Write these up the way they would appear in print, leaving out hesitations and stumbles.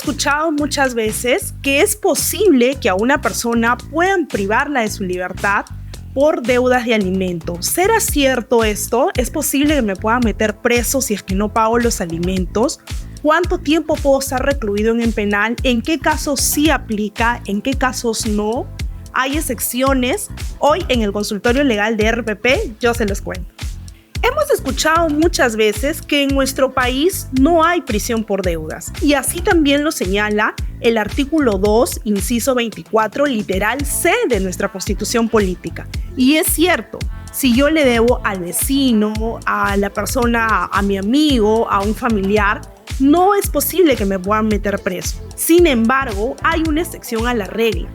escuchado muchas veces que es posible que a una persona puedan privarla de su libertad por deudas de alimentos. ¿Será cierto esto? ¿Es posible que me puedan meter preso si es que no pago los alimentos? ¿Cuánto tiempo puedo estar recluido en el penal? ¿En qué casos sí aplica? ¿En qué casos no? ¿Hay excepciones? Hoy en el consultorio legal de RPP yo se los cuento. Hemos escuchado muchas veces que en nuestro país no hay prisión por deudas, y así también lo señala el artículo 2, inciso 24, literal C de nuestra Constitución Política. Y es cierto, si yo le debo al vecino, a la persona, a mi amigo, a un familiar, no es posible que me puedan meter preso. Sin embargo, hay una excepción a la regla.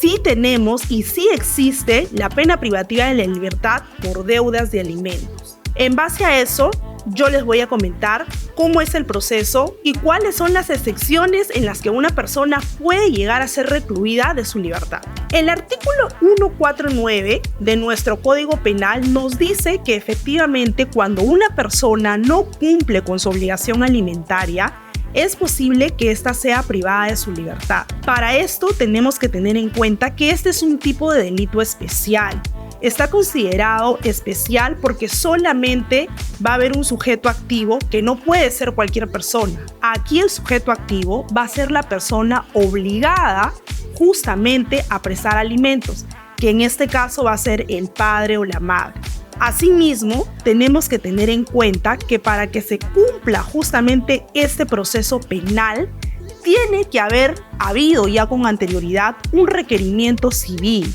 Sí tenemos y sí existe la pena privativa de la libertad por deudas de alimentos. En base a eso, yo les voy a comentar cómo es el proceso y cuáles son las excepciones en las que una persona puede llegar a ser recluida de su libertad. El artículo 149 de nuestro Código Penal nos dice que efectivamente cuando una persona no cumple con su obligación alimentaria, es posible que ésta sea privada de su libertad. Para esto tenemos que tener en cuenta que este es un tipo de delito especial. Está considerado especial porque solamente va a haber un sujeto activo que no puede ser cualquier persona. Aquí el sujeto activo va a ser la persona obligada justamente a prestar alimentos, que en este caso va a ser el padre o la madre. Asimismo, tenemos que tener en cuenta que para que se cumpla justamente este proceso penal, tiene que haber habido ya con anterioridad un requerimiento civil.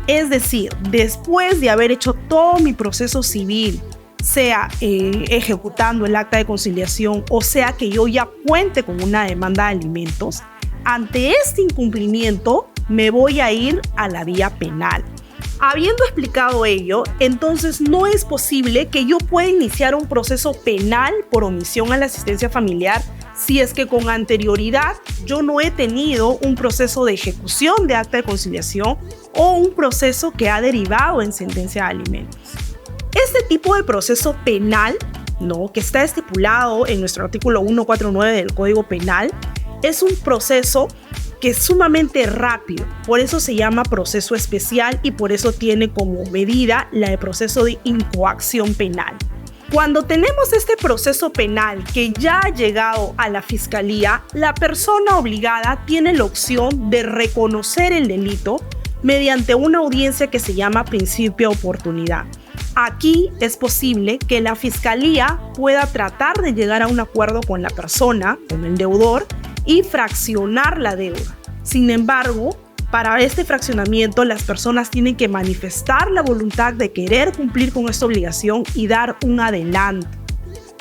Es decir, después de haber hecho todo mi proceso civil, sea ejecutando el acta de conciliación o sea que yo ya cuente con una demanda de alimentos, ante este incumplimiento me voy a ir a la vía penal. Habiendo explicado ello, entonces no es posible que yo pueda iniciar un proceso penal por omisión a la asistencia familiar si es que con anterioridad yo no he tenido un proceso de ejecución de acta de conciliación o un proceso que ha derivado en sentencia de alimentos. Este tipo de proceso penal, que está estipulado en nuestro artículo 149 del Código Penal, es un proceso que es sumamente rápido, por eso se llama proceso especial y por eso tiene como medida la de proceso de incoacción penal. Cuando tenemos este proceso penal que ya ha llegado a la fiscalía, la persona obligada tiene la opción de reconocer el delito mediante una audiencia que se llama principio de oportunidad. Aquí es posible que la fiscalía pueda tratar de llegar a un acuerdo con la persona, con el deudor, y fraccionar la deuda. Sin embargo, para este fraccionamiento las personas tienen que manifestar la voluntad de querer cumplir con esta obligación y dar un adelanto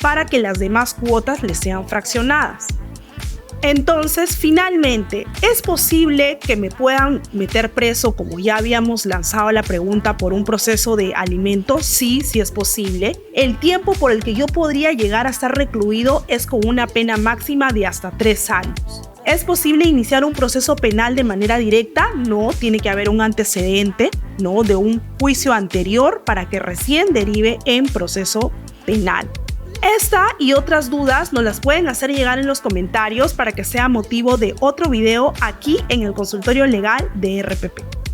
para que las demás cuotas les sean fraccionadas. Entonces, finalmente, ¿es posible que me puedan meter preso, como ya habíamos lanzado la pregunta, por un proceso de alimentos? Sí es posible. El tiempo por el que yo podría llegar a estar recluido es con una pena máxima de hasta 3 años. ¿Es posible iniciar un proceso penal de manera directa? No, tiene que haber un antecedente, de un juicio anterior para que recién derive en proceso penal. Esta y otras dudas nos las pueden hacer llegar en los comentarios para que sea motivo de otro video aquí en el consultorio legal de RPP.